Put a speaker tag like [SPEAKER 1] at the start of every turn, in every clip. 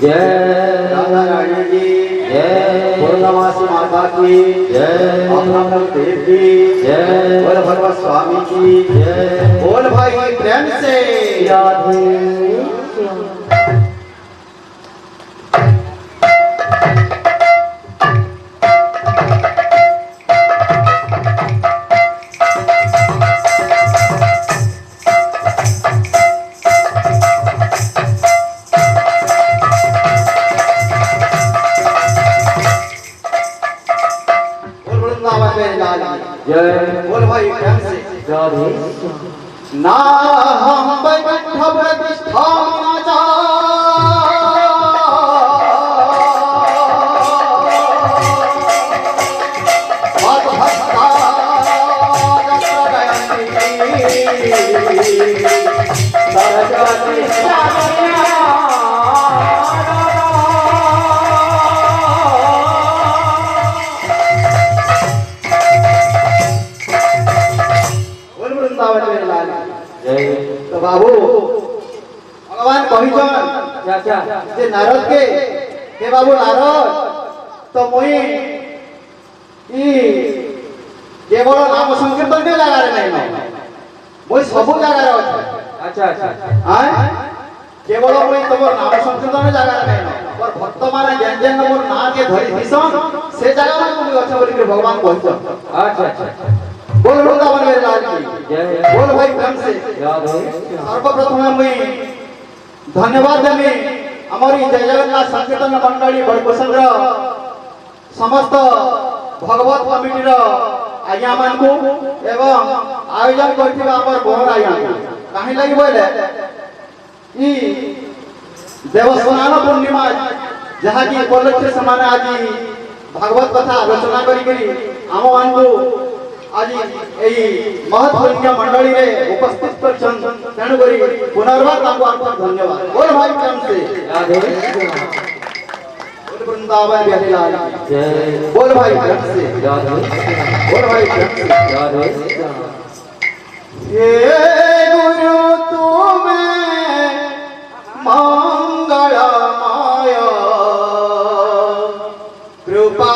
[SPEAKER 1] जय
[SPEAKER 2] राधा रानी की
[SPEAKER 1] जय
[SPEAKER 2] पूर्णमासी माता की
[SPEAKER 1] जय
[SPEAKER 2] अभ्रम देव की
[SPEAKER 1] जय
[SPEAKER 2] बोल भगवत स्वामी की
[SPEAKER 1] जय
[SPEAKER 2] बोल भाई प्रेम से
[SPEAKER 1] राधे जय
[SPEAKER 2] बोल भाई प्रेम से
[SPEAKER 1] राधे
[SPEAKER 2] ना हम बैठ प्रतिष्ठा ना जा तो बाबू भगवान कहिछन
[SPEAKER 1] क्या क्या
[SPEAKER 2] जे नारद के हे बाबू नारद तो मुई ई केवल नाम संकीर्तन के लगा रे नहीं मुई सब जगह रे अछि
[SPEAKER 1] अच्छा अच्छा
[SPEAKER 2] हां केवल मुई तमर नाम संकीर्तन जगह रे नहीं पर भक्त माने जेन जेन मोर नाम के धरि दिसन से जगह में मुई अछि बोली के भगवान कहिछन
[SPEAKER 1] अच्छा अच्छा
[SPEAKER 2] बोल वृंदावन मेरे लाल की
[SPEAKER 1] जय
[SPEAKER 2] बोल भाई प्रेम से
[SPEAKER 1] राधे
[SPEAKER 2] सर्वप्रथम मुई धन्यवाद देमी हमारी जय जगन्नाथ संकीर्तन मंडली बड़कोसंद्र समस्त भगवत कमिटी रो आज्ञा मान को एवं आयोजन करथिबा हमर बोहर आज्ञा काहे लागि बोले ई देवस्नान पूर्णिमा जहा की उपलक्ष्य समान आज भागवत कथा आलोचना करी हम मान को आज एई महत्वपूर्ण मंडली रे उपस्थित करछन तेनु करी पुनर्बार ताको आपका धन्यवाद बोल भाई प्रेम से
[SPEAKER 1] राधे
[SPEAKER 2] बोल वृंदावन बिहारी लाल
[SPEAKER 1] जय
[SPEAKER 2] बोल भाई प्रेम से
[SPEAKER 1] राधे
[SPEAKER 2] बोल भाई प्रेम से
[SPEAKER 1] राधे
[SPEAKER 2] हे गुरु तुम्हें मंगल माया कृपा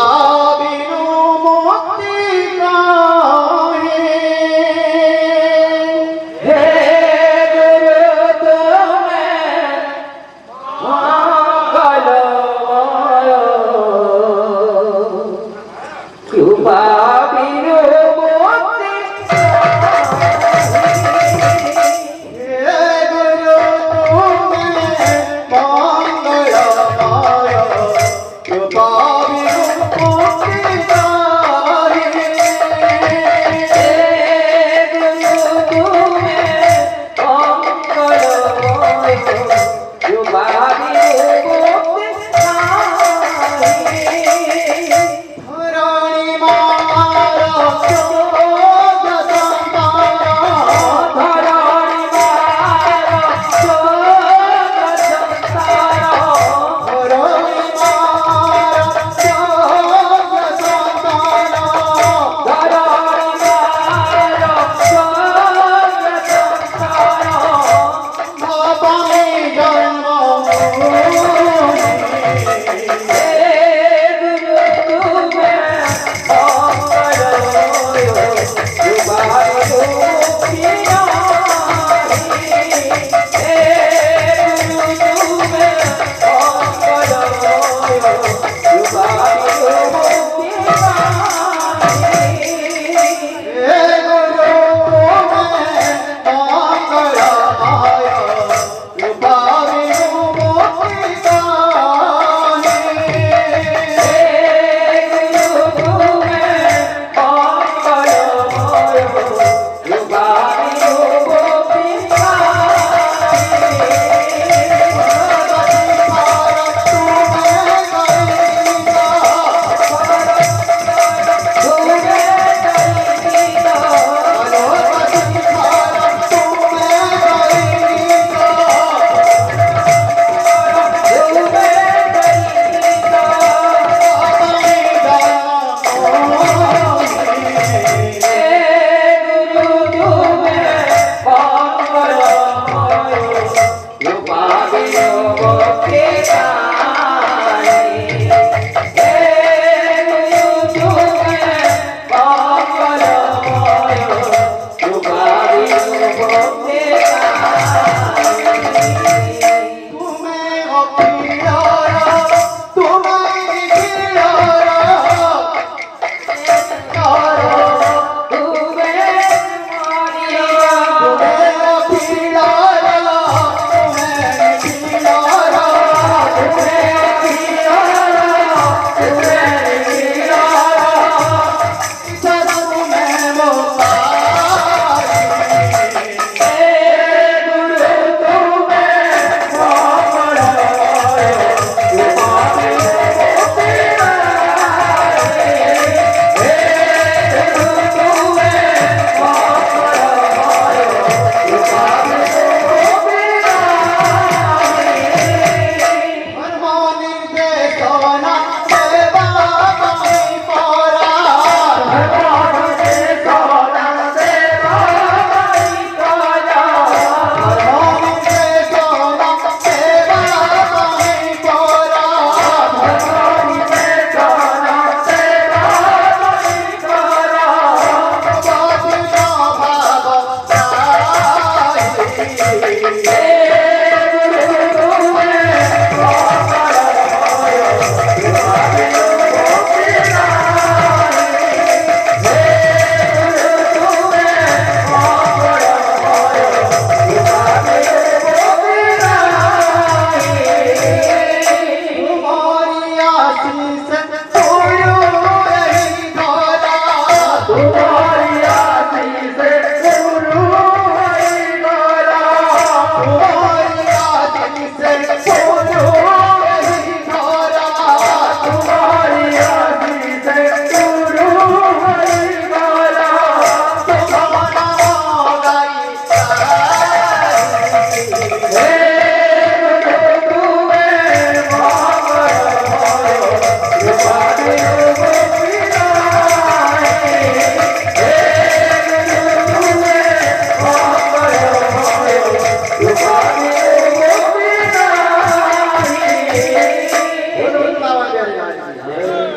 [SPEAKER 3] बंदे